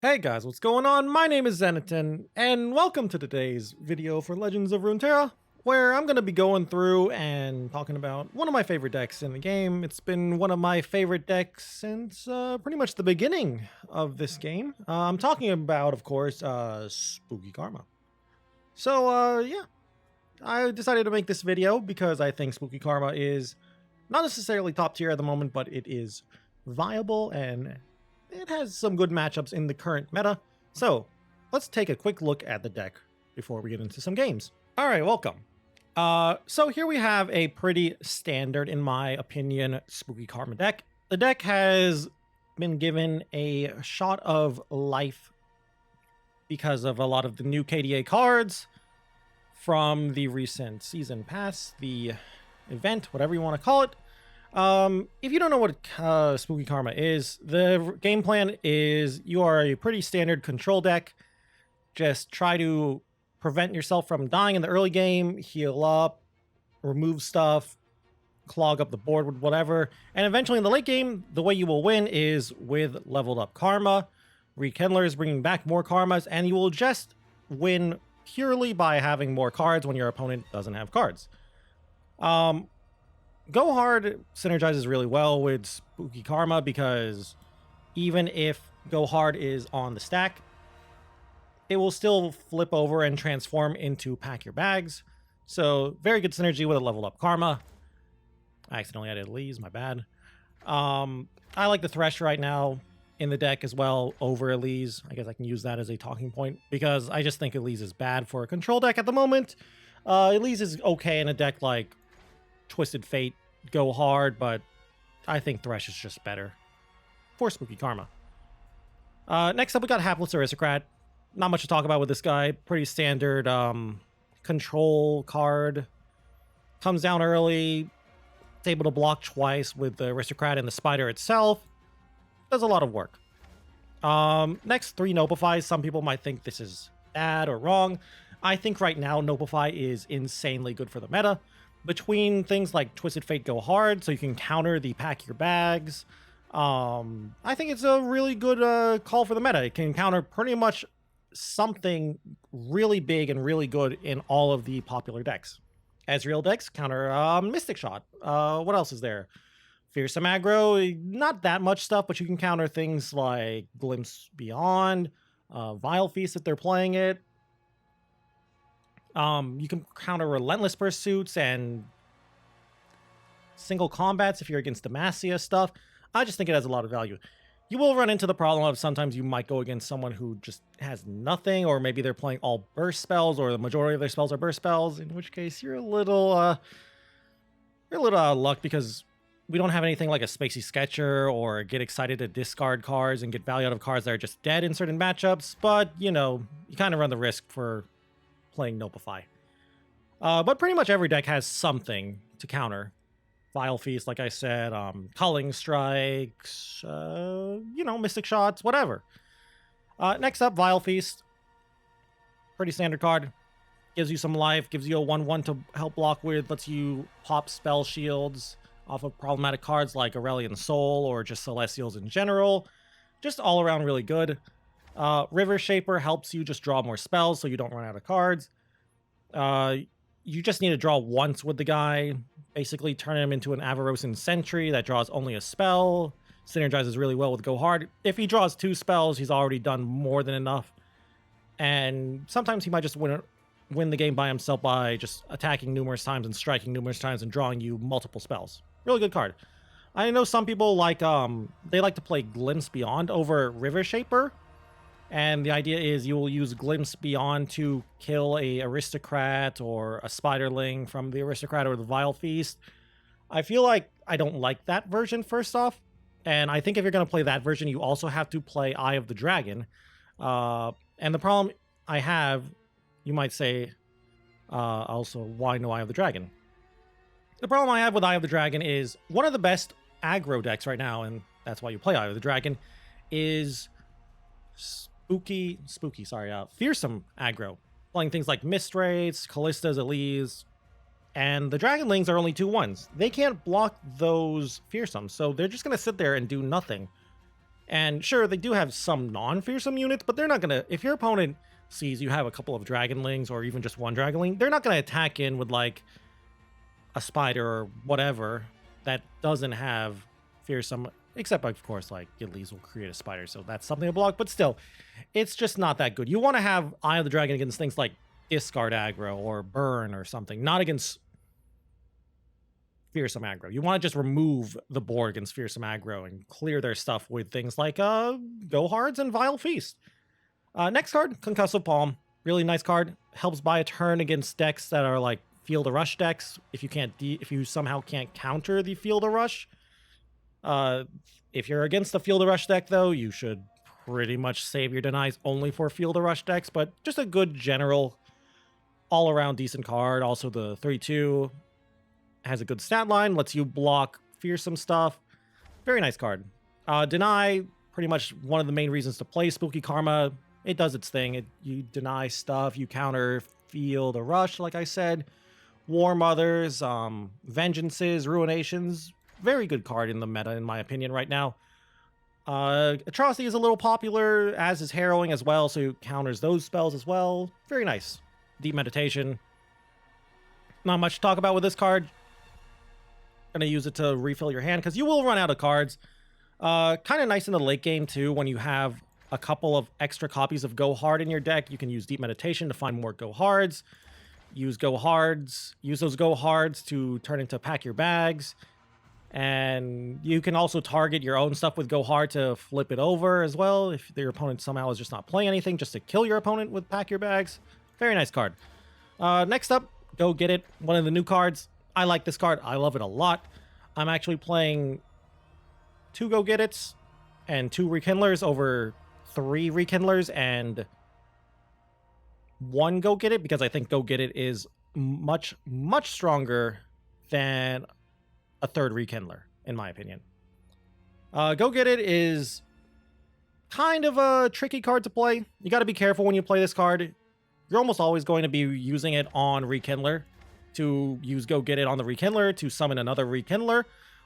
Hey guys, what's going on? My name is Zenaton, and welcome to today's video for Legends of Runeterra, where I'm going to be going through and talking about one of my favorite decks in the game. It's been one of my favorite decks since pretty much the beginning of this game. I'm talking about, of course, Spooky Karma. Yeah, I decided to make this video because I think Spooky Karma is not necessarily top tier at the moment, but it is viable and it has some good matchups in the current meta. So let's take a quick look at the deck before we get into some games. All right, welcome. So here we have a pretty standard, in my opinion, Spooky Karma deck. The deck has been given a shot of life because of a lot of the new KDA cards from the recent season pass, the event, whatever you want to call it. If you don't know what Spooky Karma is, the game plan is you are a pretty standard control deck. Just try to prevent yourself from dying in the early game, heal up, remove stuff, clog up the board with whatever. And eventually in the late game, the way you will win is with leveled up Karma, Rekindlers bringing back more Karmas, and you will just win purely by having more cards when your opponent doesn't have cards. Go Hard synergizes really well with Spooky Karma because even if Go Hard is on the stack, it will still flip over and transform into Pack Your Bags. So very good synergy with a leveled up Karma. I accidentally added Elise, my bad. I like the Thresh right now in the deck as well over Elise. I guess I can use that as a talking point because I just think Elise is bad for a control deck at the moment. Elise is okay in a deck like Twisted Fate, Go Hard, but I think Thresh is just better for Spooky Karma. Next up, we got Hapless Aristocrat. Not much to talk about with this guy. Pretty standard control card. Comes down early. It's able to block twice with the Aristocrat and the Spider itself. Does a lot of work. Next, 3 Nopifies. Some people might think this is bad or wrong. I think right now Nopify is insanely good for the meta. Between things like Twisted Fate Go Hard, so you can counter the Pack Your Bags, I think it's a really good call for the meta. It can counter pretty much something really big and really good in all of the popular decks. Ezreal decks counter Mystic Shot. What else is there? Fearsome Aggro, not that much stuff, but you can counter things like Glimpse Beyond, Vile Feast if they're playing it. You can counter Relentless Pursuits and single combats if you're against Demacia stuff. I just think it has a lot of value. You will run into the problem of sometimes you might go against someone who just has nothing, or maybe they're playing all burst spells, or the majority of their spells are burst spells, in which case you're a little out of luck because we don't have anything like a Spacey Sketcher or get excited to discard cards and get value out of cards that are just dead in certain matchups, but, you know, you kind of run the risk for playing Nopify. But pretty much every deck has something to counter. Vile Feast, like I said, Culling Strikes, Mystic Shots, whatever. Next up, Vile Feast. Pretty standard card. Gives you some life, gives you a 1/1 to help block with, lets you pop spell shields off of problematic cards like Aurelion Soul or just Celestials in general. Just all around really good. River Shaper helps you just draw more spells so you don't run out of cards. You just need to draw once with the guy. Basically turn him into an Avarosan Sentry that draws only a spell. Synergizes really well with Go Hard. If he draws 2 spells, he's already done more than enough. And sometimes he might just win the game by himself by just attacking numerous times and striking numerous times and drawing you multiple spells. Really good card. I know some people like they like to play Glimpse Beyond over River Shaper. And the idea is you will use Glimpse Beyond to kill a Aristocrat or a Spiderling from the Aristocrat or the Vile Feast. I feel like I don't like that version, first off. And I think if you're going to play that version, you also have to play Eye of the Dragon. And the problem I have, you might say, also, why no Eye of the Dragon? The problem I have with Eye of the Dragon is one of the best aggro decks right now, and that's why you play Eye of the Dragon, is Fearsome aggro. Playing things like Mistrates, Callistas, Elise, and the Dragonlings are only 2/1s. They can't block those Fearsome, so they're just going to sit there and do nothing. And sure, they do have some non-fearsome units, but they're not gonna, if your opponent sees you have a couple of dragonlings or even just one dragonling, they're not gonna attack in with like a spider or whatever that doesn't have fearsome, except of course like Gillies will create a spider, so that's something to block, but still, it's just not that good. You want to have Eye of the Dragon against things like discard aggro or burn or something, not against fearsome aggro. You want to just remove the board against fearsome aggro and clear their stuff with things like Go Hards and Vile Feast. Next card, Concussive Palm. Really nice card. Helps buy a turn against decks that are like Field of Rush decks. If you somehow can't counter the Field of Rush. If you're against the Field of Rush deck though, you should pretty much save your denies only for Field of Rush decks, but just a good general all around decent card. Also the 3/2 has a good stat line, lets you block fearsome stuff. Very nice card. Deny, pretty much one of the main reasons to play Spooky Karma. It does its thing. You deny stuff, you counter Field of Rush, like I said. War Mothers, Vengeances, Ruinations. Very good card in the meta, in my opinion, right now. Atrocity is a little popular, as is Harrowing as well, so it counters those spells as well. Very nice. Deep Meditation. Not much to talk about with this card. Gonna use it to refill your hand, because you will run out of cards. Kind of nice in the late game, too, when you have a couple of extra copies of Go Hard in your deck. You can use Deep Meditation to find more Go Hards. Use those Go Hards to turn into Pack Your Bags. And you can also target your own stuff with Go Hard to flip it over as well. If your opponent somehow is just not playing anything, just to kill your opponent with Pack Your Bags. Very nice card. Next up, Go Get It. One of the new cards. I like this card. I love it a lot. I'm actually playing 2 Go Get It's and 2 Rekindlers over 3 Rekindlers and 1 Go Get It, because I think Go Get It is much, much stronger than a 3rd Rekindler, in my opinion. Go Get It is kind of a tricky card to play. You got to be careful when you play this card. You're almost always going to be using it on Rekindler to use Go Get It on the Rekindler to summon another Rekindler,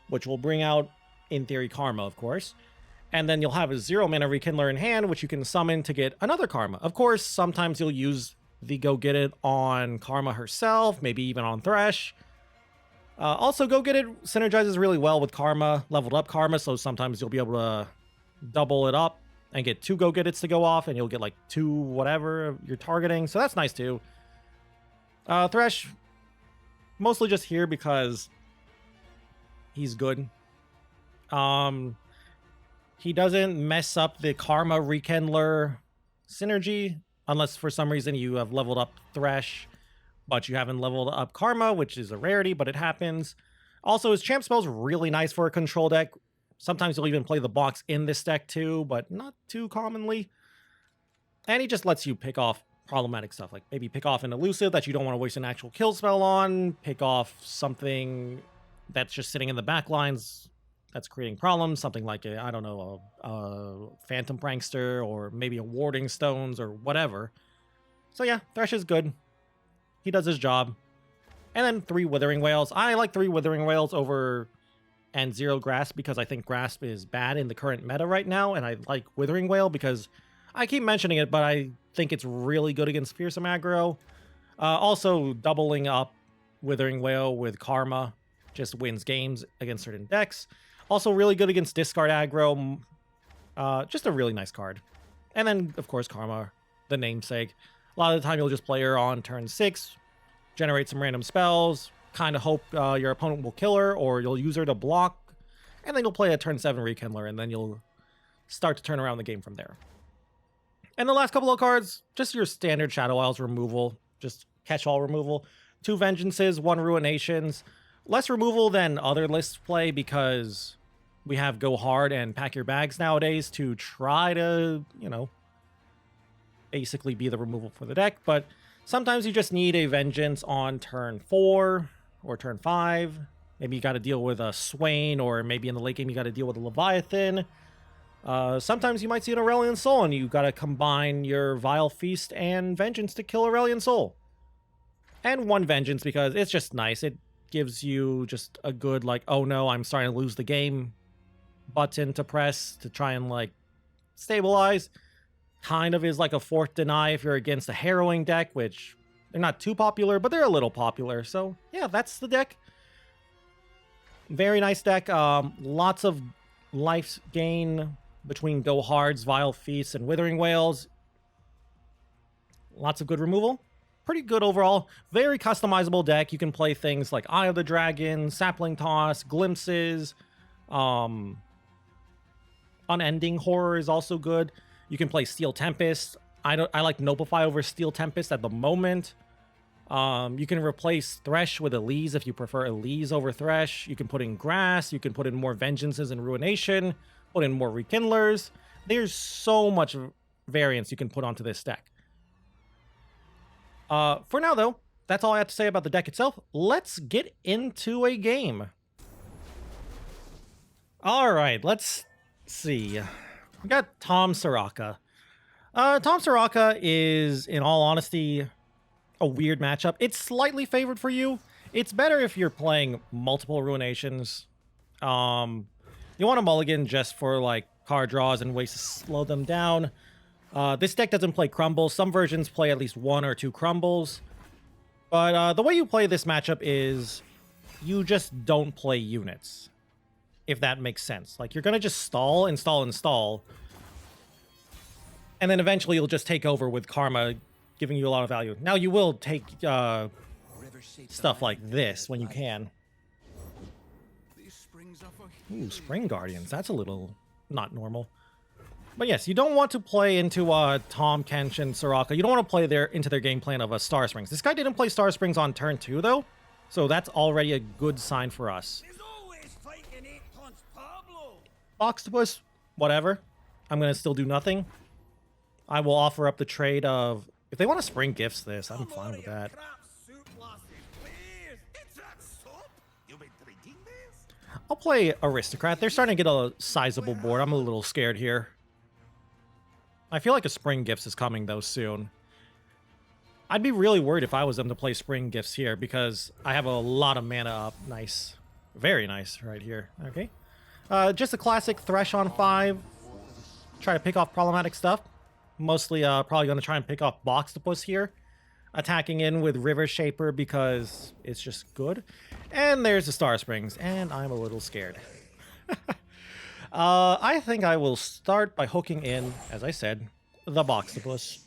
which will bring out, in theory, Karma, of course. And then you'll have a 0-mana Rekindler in hand, which you can summon to get another Karma. Of course, sometimes you'll use the Go Get It on Karma herself, maybe even on Thresh. Also, Go Get It synergizes really well with Karma, leveled up Karma, so sometimes you'll be able to double it up and get 2 Go Get It's to go off, and you'll get like 2 whatever you're targeting, so that's nice too. Thresh, mostly just here because he's good. He doesn't mess up the Karma Rekindler synergy, unless for some reason you have leveled up Thresh, but you haven't leveled up Karma, which is a rarity, but it happens. Also, his champ spell's really nice for a control deck. Sometimes you'll even play the box in this deck too, but not too commonly. And he just lets you pick off problematic stuff, like maybe pick off an elusive that you don't want to waste an actual kill spell on, pick off something that's just sitting in the back lines that's creating problems, something like a, I don't know, a Phantom Prankster, or maybe a Warding Stones, or whatever. So yeah, Thresh is good. He does his job. And then 3 Withering Wails. I like 3 Withering Wails over and 0 Grasp, because I think Grasp is bad in the current meta right now, and I like Withering Wail because I keep mentioning it, but I think it's really good against Fearsome aggro. Also, doubling up Withering Wail with Karma just wins games against certain decks. Also really good against discard aggro. Just a really nice card. And then, of course, Karma, the namesake. A lot of the time you'll just play her on turn 6, generate some random spells, kind of hope your opponent will kill her, or you'll use her to block, and then you'll play a turn 7 Rekindler, and then you'll start to turn around the game from there. And the last couple of cards, just your standard Shadow Isles removal, just catch-all removal. 2 Vengeances, 1 Ruinations. Less removal than other lists play because we have Go Hard and Pack Your Bags nowadays to try to, you know, basically be the removal for the deck. But sometimes you just need a Vengeance on turn 4 or turn 5. Maybe you got to deal with a Swain, or maybe in the late game you got to deal with a Leviathan. Sometimes you might see an Aurelion Soul, and you got to combine your Vile Feast and Vengeance to kill Aurelion Soul. And 1 Vengeance because it's just nice. It gives you just a good, like, oh no, I'm starting to lose the game button to press to try and like stabilize. Kind of is like a fourth deny if you're against a harrowing deck, which they're not too popular, but they're a little popular. So yeah, that's the deck. Very nice deck. Lots of life gain between Go Hards, Vile Feasts, and Withering Wails. Lots of good removal. Pretty good overall. Very customizable deck. You can play things like Eye of the Dragon, Sapling Toss, Glimpses. Unending Horror is also good. You can play Steel Tempest. I like Noblify over Steel Tempest at the moment. You can replace Thresh with Elise if you prefer Elise over Thresh. You can put in Grass. You can put in more Vengeances and Ruination. Put in more Rekindlers. There's so much variance you can put onto this deck. For now, though, that's all I have to say about the deck itself. Let's get into a game. All right, let's see. We got Tahm Soraka. Tahm Soraka is, in all honesty, a weird matchup. It's slightly favored for you. It's better if you're playing multiple Ruinations. You want a mulligan just for like card draws and ways to slow them down. This deck doesn't play crumbles. Some versions play at least 1 or 2 crumbles. But the way you play this matchup is you just don't play units, if that makes sense. Like, you're going to just stall, install. And then eventually you'll just take over with Karma, giving you a lot of value. Now, you will take stuff like this when you can. Ooh, Spring Guardians. That's a little not normal. But yes, you don't want to play into Tahm, Kench, and Soraka. You don't want to play into their game plan of a Star Springs. This guy didn't play Star Springs on turn 2, though. So that's already a good sign for us. Octopus, whatever. I'm going to still do nothing. I will offer up the trade of... If they want to Spring Gifts this, I'm fine with that. I'll play Aristocrat. They're starting to get a sizable board. I'm a little scared here. I feel like a Spring Gifts is coming, though, soon. I'd be really worried if I was them to play Spring Gifts here, because I have a lot of mana up. Nice. Very nice right here. Okay. Just a classic Thresh on 5. Try to pick off problematic stuff. Mostly probably going to try and pick off Boxtopus here. Attacking in with River Shaper because it's just good. And there's the Star Springs, and I'm a little scared. I think I will start by hooking in, as I said, the Boxtopus.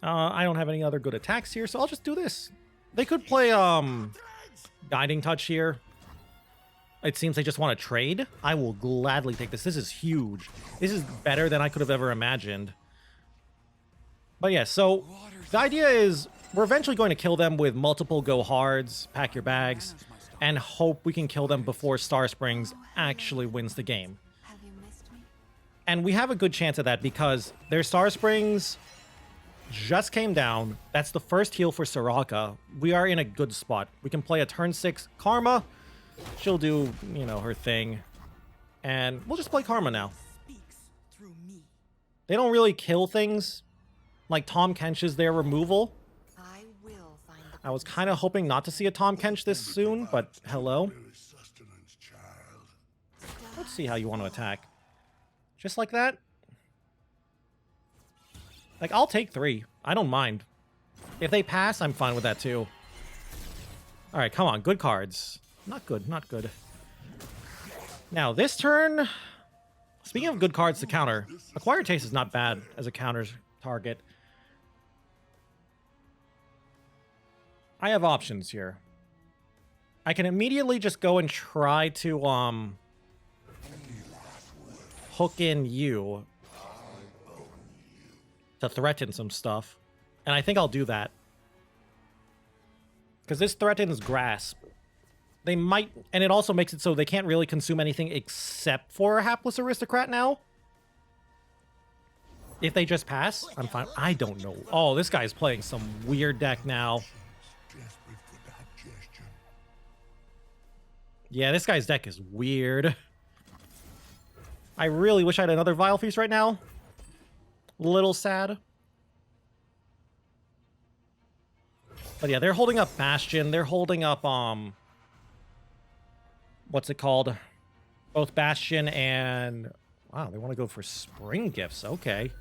I don't have any other good attacks here, so I'll just do this. They could play Guiding Touch here. It seems they just want to trade. I will gladly take this. This is huge. This is better than I could have ever imagined. But yeah, so the idea is we're eventually going to kill them with multiple Go Hards, pack your bags, and hope we can kill them before Star Springs actually wins the game. And we have a good chance of that because their Star Springs just came down. That's the first heal for Soraka. We are in a good spot. We can play a turn 6 Karma. She'll do, you know, her thing. And we'll just play Karma now. They don't really kill things. Like Tahm Kench's their removal. I was kind of hoping not to see a Tahm Kench this soon, but hello. Let's see how you want to attack. Just like that? Like, I'll take 3. I don't mind. If they pass, I'm fine with that too. Alright, come on. Good cards. Not good, not good. Now, this turn... Speaking of good cards to counter, Acquired Taste is not bad as a counter target. I have options here. I can immediately just go and try to, hook in you to threaten some stuff. And I think I'll do that. Because this threatens Grasp. They might... And it also makes it so they can't really consume anything except for a Hapless Aristocrat now. If they just pass, I'm fine. I don't know. Oh, this guy's playing some weird deck now. Yeah, this guy's deck is weird. I really wish I had another Vile Feast right now. Little sad. But yeah, they're holding up Bastion. They're holding up, what's it called? Both Bastion and... Wow, they want to go for spring gifts. Okay.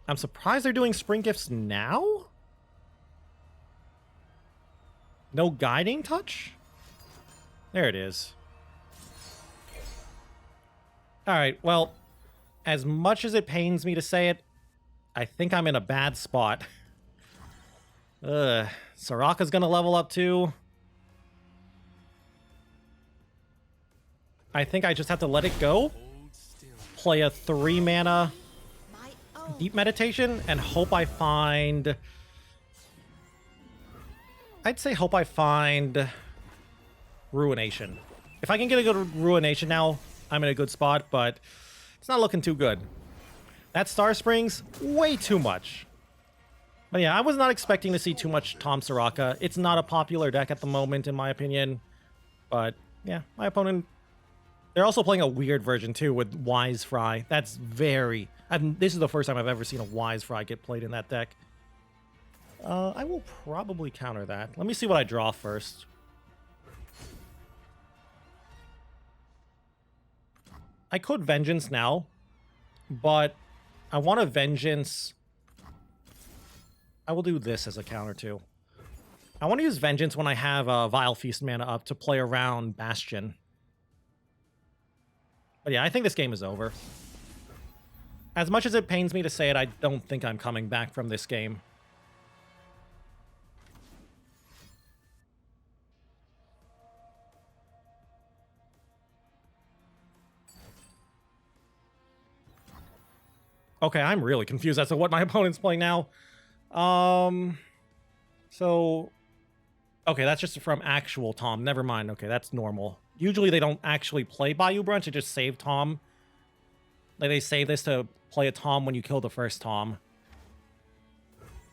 I'm surprised they're doing spring gifts now? No guiding touch? There it is. Alright, well, as much as it pains me to say it, I think I'm in a bad spot. Soraka's gonna level up too. I think I just have to let it go. Play a 3-mana deep meditation and hope I find... I'd say hope I find Ruination. If I can get a good Ruination now, I'm in a good spot, but it's not looking too good. That Star Springs, way too much. But yeah, I was not expecting to see too much Tahm Soraka. It's not a popular deck at the moment, in my opinion. But yeah, my opponent... They're also playing a weird version, too, with Wise Fry. That's very... this is the first time I've ever seen a Wise Fry get played in that deck. I will probably counter that. Let me see what I draw first. I could Vengeance now, but I want a Vengeance... I will do this as a counter, too. I want to use Vengeance when I have Vile Feast mana up to play around Bastion. But yeah, I think this game is over. As much as it pains me to say it, I don't think I'm coming back from this game. Okay, I'm really confused as to what my opponent's playing now. So... Okay, that's just from actual Tahm. Never mind. Okay, that's normal. Usually they don't actually play Bayou Brunch, they just save Tahm. Like, they save this to play a Tahm when you kill the first Tahm.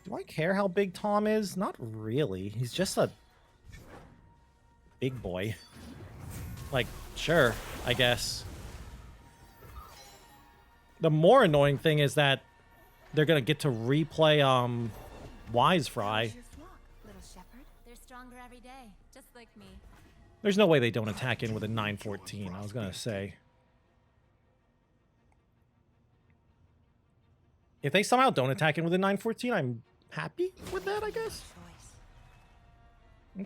Do I care how big Tahm is? Not really. He's just a... big boy. Like, sure, I guess. The more annoying thing is that they're gonna get to replay, Wise Fry. They're stronger every day, just like me. There's no way they don't attack in with a 9/14, I was gonna say. If they somehow don't attack in with a 9/14, I'm happy with that, I guess.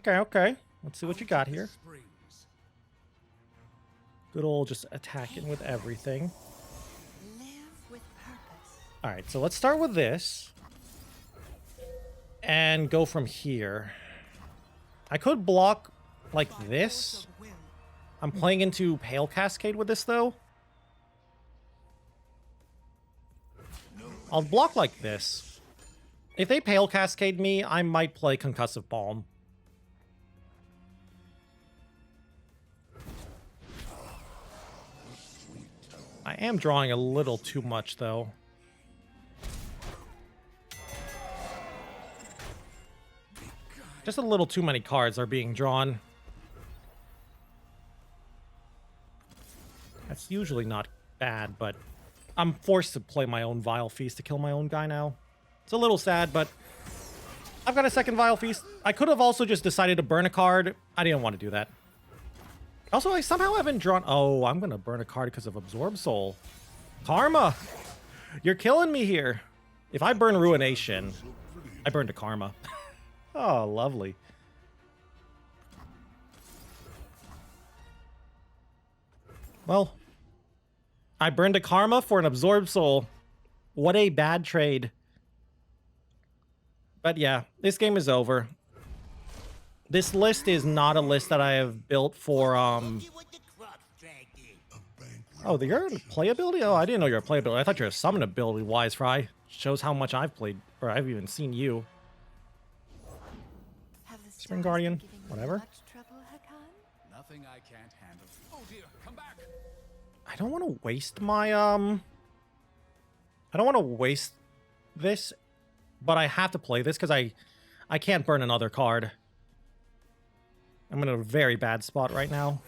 Okay. Let's see what you got here. Good old just attacking with everything. Alright, so let's start with this. And go from here. I could block like this. I'm playing into Pale Cascade with this, though. I'll block like this. If they Pale Cascade me, I might play Concussive Palm. I am drawing a little too much, though. Just a little too many cards are being drawn. That's usually not bad, but I'm forced to play my own Vile Feast to kill my own guy now. It's a little sad, but I've got a second Vile Feast. I could have also just decided to burn a card. I didn't want to do that. Also, I somehow haven't drawn... Oh, I'm going to burn a card because of Absorb Soul. Karma! You're killing me here. If I burn Ruination, I burn to Karma. Oh, lovely. Well, I burned a Karma for an Absorbed Soul. What a bad trade. But yeah, this game is over. This list is not a list that I have built for, Oh, you're a playability? Oh, I didn't know you're a playability. I thought you're a summon ability, Wise Fry. Shows how much I've played, or I've even seen you. Spring Guardian, whatever. Nothing I can't handle. Oh dear, come back. I don't want to waste my, I don't want to waste this, but I have to play this because I can't burn another card. I'm in a very bad spot right now.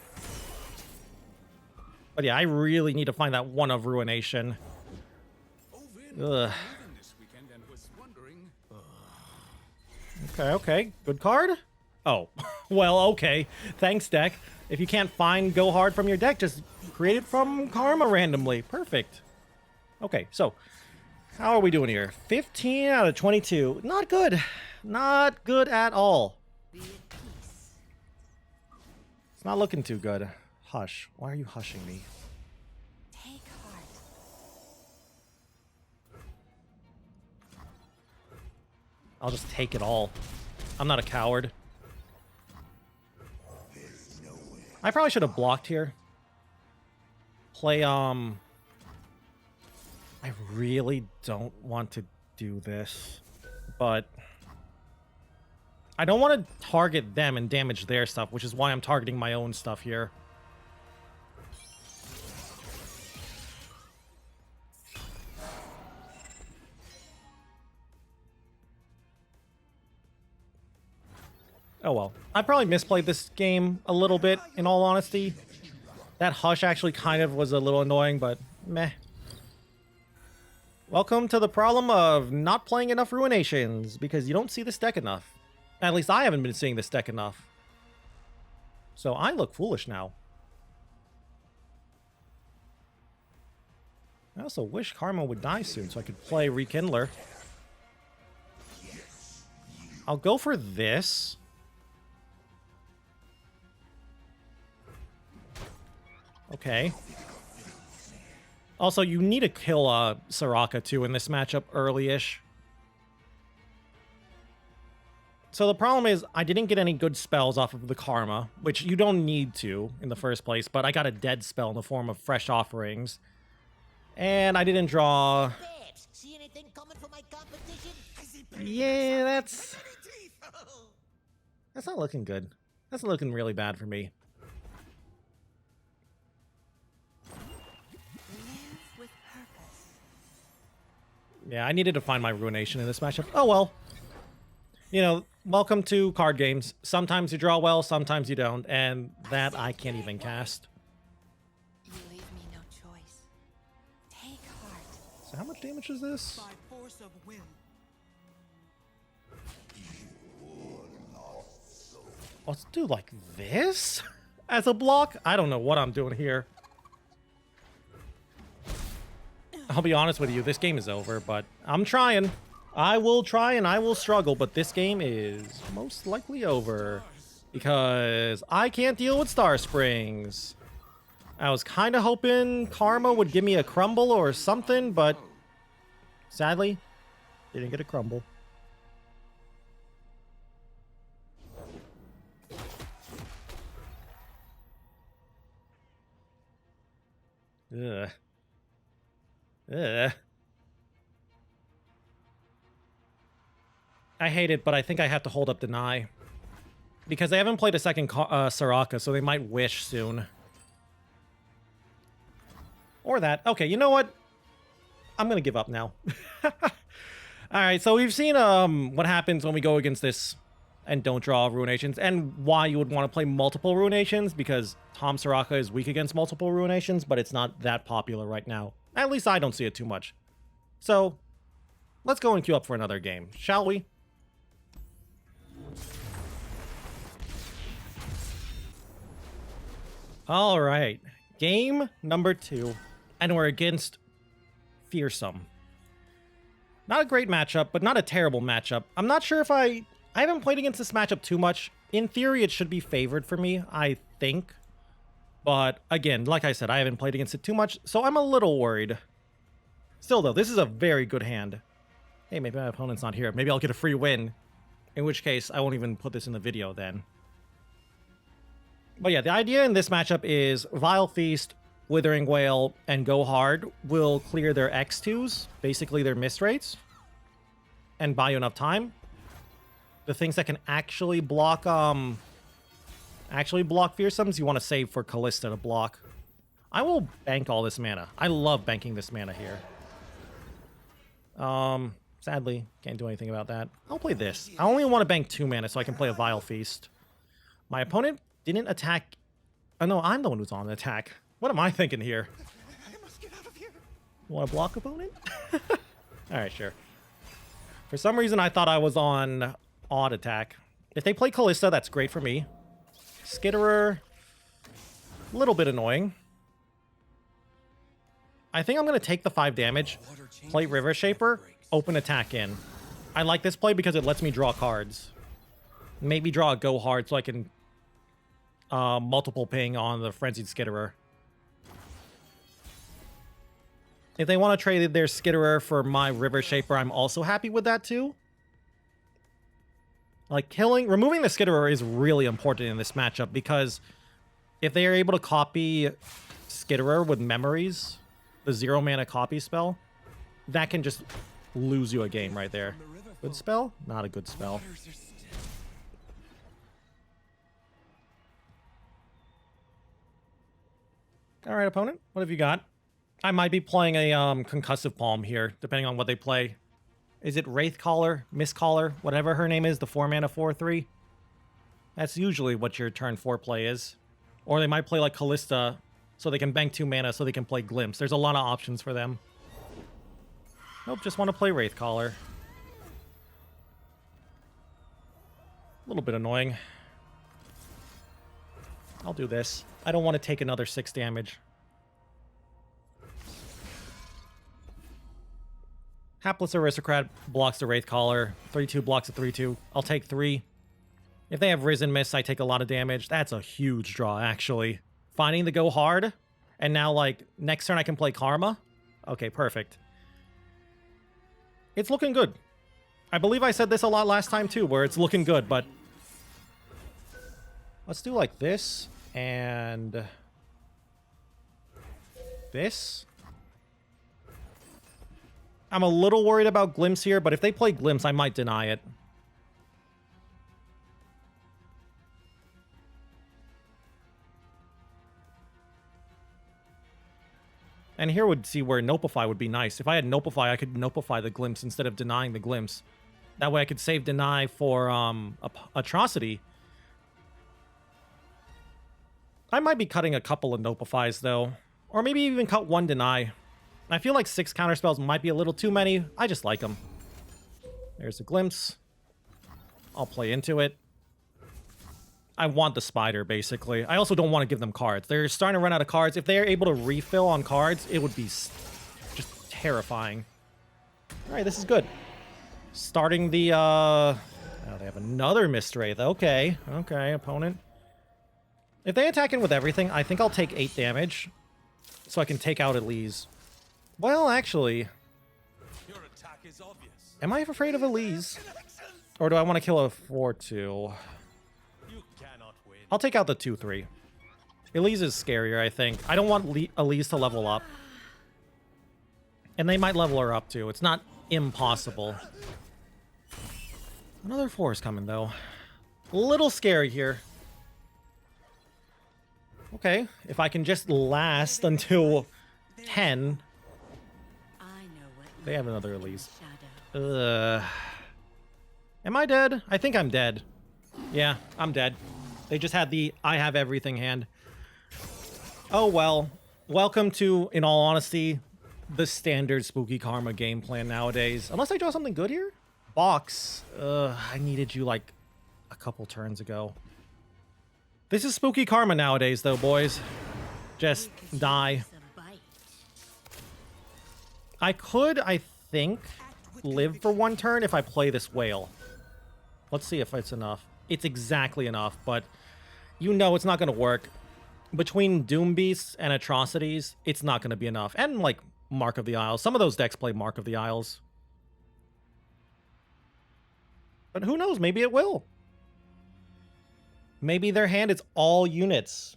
But yeah, I really need to find that one of Ruination. Ugh. Okay. Good card? Oh. Well, okay. Thanks, deck. If you can't find Go Hard from your deck, just create it from Karma randomly. Perfect. Okay, so how are we doing here? 15 out of 22. Not good. Not good at all. It's not looking too good. Hush. Why are you hushing me? Take heart. I'll just take it all. I'm not a coward. I probably should have blocked here. Play, I really don't want to do this, but I don't want to target them and damage their stuff, which is why I'm targeting my own stuff here. Oh well. I probably misplayed this game a little bit, in all honesty. That hush actually kind of was a little annoying, but meh. Welcome to the problem of not playing enough Ruinations, because you don't see this deck enough. At least I haven't been seeing this deck enough. So I look foolish now. I also wish Karma would die soon so I could play Rekindler. I'll go for this. Okay. Also, you need to kill Soraka too in this matchup early-ish. So the problem is I didn't get any good spells off of the Karma, which you don't need to in the first place, but I got a dead spell in the form of Fresh Offerings. And I didn't draw... See anything coming for my competition? Yeah, that's not looking good. That's looking really bad for me. With purpose. Yeah, I needed to find my Ruination in this matchup. Oh well. You know, welcome to card games. Sometimes you draw well, sometimes you don't, and that I can't even cast. You leave me no choice. Take heart. So how much damage is this? By force of will. Let's do like this as a block? I don't know what I'm doing here. I'll be honest with you, this game is over, but I'm trying. I will try and I will struggle, but this game is most likely over because I can't deal with Star Springs. I was kind of hoping Karma would give me a crumble or something, but sadly, didn't get a crumble. Ugh. Ugh. I hate it, but I think I have to hold up Deny. Because they haven't played a second Soraka, so they might wish soon. Or that. Okay, you know what? I'm gonna give up now. Alright, so we've seen what happens when we go against this and don't draw Ruinations, and why you would want to play multiple Ruinations, because Tahm Soraka is weak against multiple Ruinations, but it's not that popular right now. At least I don't see it too much. So, let's go and queue up for another game, shall we? Alright, game number 2, and we're against Fearsome. Not a great matchup, but not a terrible matchup. I'm not sure if I haven't played against this matchup too much. In theory, it should be favored for me, I think. But again, like I said, I haven't played against it too much, so I'm a little worried. Still though, this is a very good hand. Hey, maybe my opponent's not here. Maybe I'll get a free win. In which case, I won't even put this in the video then. But yeah, the idea in this matchup is Vile Feast, Withering Wail, and Go Hard will clear their X2s, basically their miss rates, and buy you enough time. The things that can actually block Fearsomes, you want to save for Callista to block. I will bank all this mana. I love banking this mana here. Sadly, can't do anything about that. I'll play this. I only want to bank 2 mana so I can play a Vile Feast. My opponent didn't attack. Oh no, I'm the one who's on the attack. What am I thinking here? I must get out of here. You want to block opponent? Alright, sure. For some reason, I thought I was on odd attack. If they play Callista, that's great for me. Skitterer. A little bit annoying. I think I'm going to take the 5 damage, play River Shaper, open attack in. I like this play because it lets me draw cards. Maybe draw a Go Hard so I can multiple ping on the Frenzied Skitterer. If they want to trade their Skitterer for my River Shaper, I'm also happy with that too. Like, removing the Skitterer is really important in this matchup because if they are able to copy Skitterer with Memories, the 0 mana copy spell, that can just lose you a game right there. Good spell? Not a good spell. All right, opponent, what have you got? I might be playing a Concussive Palm here, depending on what they play. Is it Wraithcaller, Mistcaller, whatever her name is, the 4 mana 4/3? That's usually what your turn 4 play is. Or they might play like Callista, so they can bank 2 mana so they can play Glimpse. There's a lot of options for them. Nope, just want to play Wraithcaller. A little bit annoying. I'll do this. I don't want to take another 6 damage. Hapless Aristocrat blocks the Wraithcaller. 3/2 blocks a 3/2. I'll take 3. If they have Risen Miss, I take a lot of damage. That's a huge draw, actually. Finding the Go Hard. And now, like, next turn I can play Karma. Okay, perfect. It's looking good. I believe I said this a lot last time, too, where it's looking good, but... Let's do, like, this. And... this. I'm a little worried about Glimpse here, but if they play Glimpse, I might deny it. And here would see where Nopify would be nice. If I had Nopify, I could Nopify the Glimpse instead of denying the Glimpse. That way I could save Deny for Atrocity. I might be cutting a couple of Nopifies, though. Or maybe even cut 1 Deny. I feel like 6 counterspells might be a little too many. I just like them. There's a Glimpse. I'll play into it. I want the Spider, basically. I also don't want to give them cards. They're starting to run out of cards. If they're able to refill on cards, it would be just terrifying. All right, this is good. Starting the... Oh, they have another Mistwraith. Okay. Okay, opponent. If they attack in with everything, I think I'll take 8 damage. So I can take out Elise. Well, actually... Your attack is obvious. Am I afraid of Elise? Or do I want to kill a 4/2? You cannot win. I'll take out the 2/3. Elise is scarier, I think. I don't want Elise to level up. And they might level her up, too. It's not impossible. Another 4 is coming, though. A little scary here. Okay, if I can just last until 10... They have another Elise. Am I dead? I think I'm dead. Yeah, I'm dead. They just had the I have everything hand. Oh well. Welcome to, in all honesty, the standard Spooky Karma game plan nowadays. Unless I draw something good here? Box. I needed you like a couple turns ago. This is Spooky Karma nowadays though, boys. Just die. I could, I think, live for 1 turn if I play this whale. Let's see if it's enough. It's exactly enough, but you know it's not going to work. Between Doom Beasts and Atrocities, it's not going to be enough. And, like, Mark of the Isles. Some of those decks play Mark of the Isles. But who knows? Maybe it will. Maybe their hand is all units.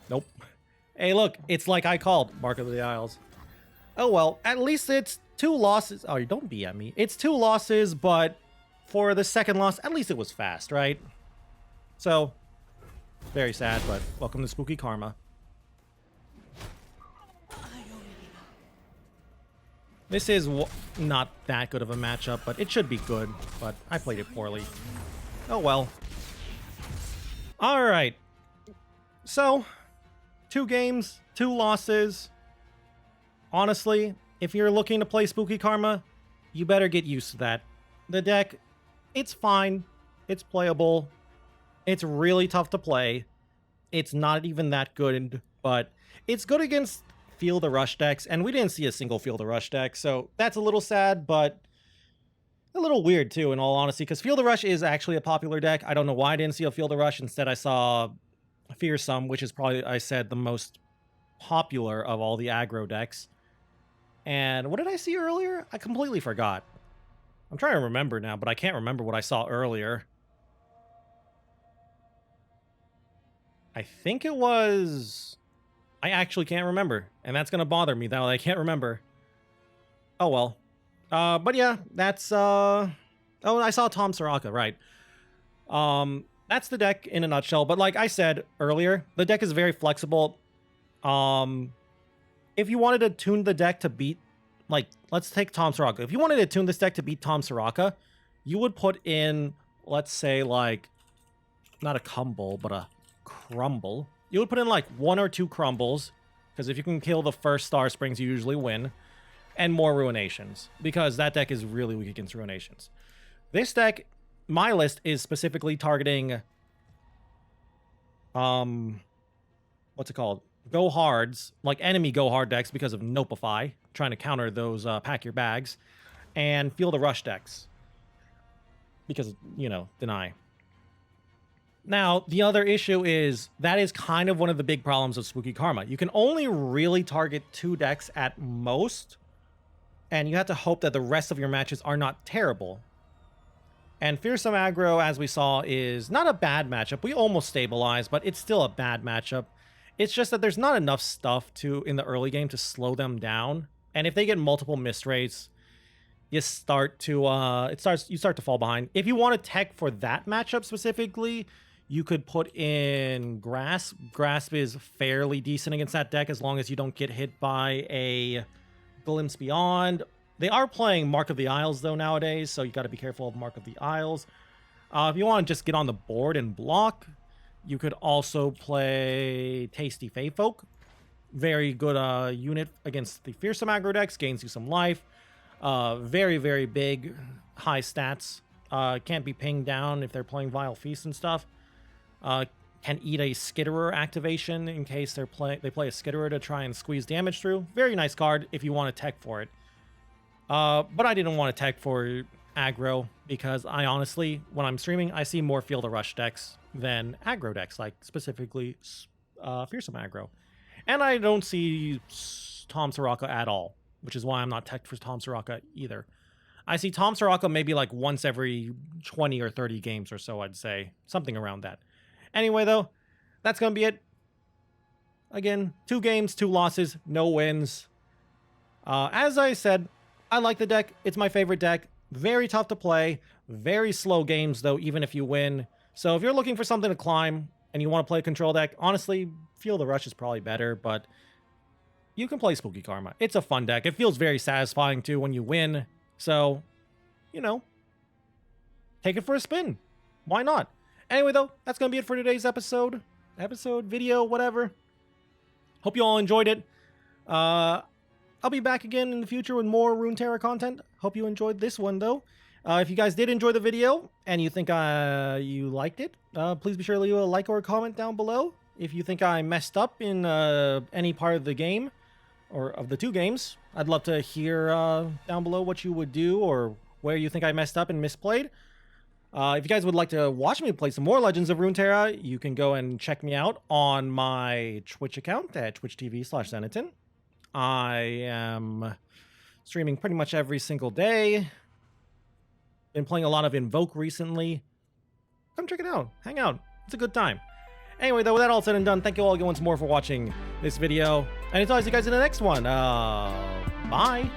Nope. Hey, look. It's like I called Mark of the Isles. Oh, well, at least it's 2 losses. Oh, don't be at me. It's 2 losses, but for the second loss, at least it was fast, right? So, very sad, but welcome to Spooky Karma. This is not that good of a matchup, but it should be good, but I played it poorly. Oh, well. All right. So, 2 games, 2 losses. Honestly, if you're looking to play Spooky Karma, you better get used to that. The deck, it's fine. It's playable. It's really tough to play. It's not even that good, but it's good against Feel the Rush decks, and we didn't see a single Feel the Rush deck, so that's a little sad, but a little weird too, in all honesty, because Feel the Rush is actually a popular deck. I don't know why I didn't see a Feel the Rush. Instead, I saw Fearsome, which is probably, I said, the most popular of all the aggro decks. And what did I see earlier? I completely forgot. I'm trying to remember now, but I can't remember what I saw earlier. I think it was... I actually can't remember, and that's going to bother me now that I can't remember. Oh, well. But yeah, that's... Oh, I saw Tahm Soraka, right. That's the deck in a nutshell, but like I said earlier, the deck is very flexible. If you wanted to tune the deck to beat... Like, let's take Tahm Soraka. If you wanted to tune this deck to beat Tahm Soraka, you would put in, let's say, like, not a Cumble, but a Crumble. You would put in, like, 1 or 2 Crumbles, because if you can kill the first Star Springs, you usually win, and more Ruinations, because that deck is really weak against Ruinations. This deck, my list, is specifically targeting, what's it called? Go hards, like enemy go hard decks because of Nopify, trying to counter those pack your bags, and Feel the Rush decks because, you know, deny. Now, the other issue is that is kind of one of the big problems of Spooky Karma. You can only really target 2 decks at most, and you have to hope that the rest of your matches are not terrible. And Fearsome Aggro, as we saw, is not a bad matchup. We almost stabilized, but it's still a bad matchup. It's just that there's not enough stuff in the early game to slow them down. And if they get multiple misrates, you start to fall behind. If you want a tech for that matchup specifically, you could put in Grasp. Grasp is fairly decent against that deck as long as you don't get hit by a Glimpse Beyond. They are playing Mark of the Isles though nowadays, so you got to be careful of Mark of the Isles. If you want to just get on the board and block, you could also play Tasty Feyfolk. Very good unit against the Fearsome aggro decks. Gains you some life. Very, very big, high stats. Can't be pinged down if they're playing Vile Feast and stuff. Can eat a Skitterer activation in case they play a Skitterer to try and squeeze damage through. Very nice card if you want a tech for it. But I didn't want a tech for aggro because I honestly, when I'm streaming, I see more Feel the Rush decks than aggro decks, like specifically Fearsome aggro. And I don't see Tahm Soraka at all, which is why I'm not teched for Tahm Soraka either. I see Tahm Soraka maybe like once every 20 or 30 games or so, I'd say. Something around that. Anyway, though, that's going to be it. Again, 2 games, 2 losses, no wins. As I said, I like the deck. It's my favorite deck. Very tough to play. Very slow games, though, even if you win. So if you're looking for something to climb and you want to play a control deck, honestly, Feel the Rush is probably better, but you can play Spooky Karma. It's a fun deck. It feels very satisfying, too, when you win. So, you know, take it for a spin. Why not? Anyway, though, that's going to be it for today's episode, video, whatever. Hope you all enjoyed it. I'll be back again in the future with more Runeterra content. Hope you enjoyed this one, though. If you guys did enjoy the video and you think you liked it, please be sure to leave a like or a comment down below. If you think I messed up in any part of the game or of the 2 games, I'd love to hear down below what you would do or where you think I messed up and misplayed. If you guys would like to watch me play some more Legends of Runeterra, you can go and check me out on my Twitch account at twitch.tv/Zenaton. I am streaming pretty much every single day. Been playing a lot of Invoke recently. Come check it out. Hang out. It's a good time. Anyway, though, with that all said and done, thank you all again once more for watching this video. And as always, see you guys in the next one. Bye.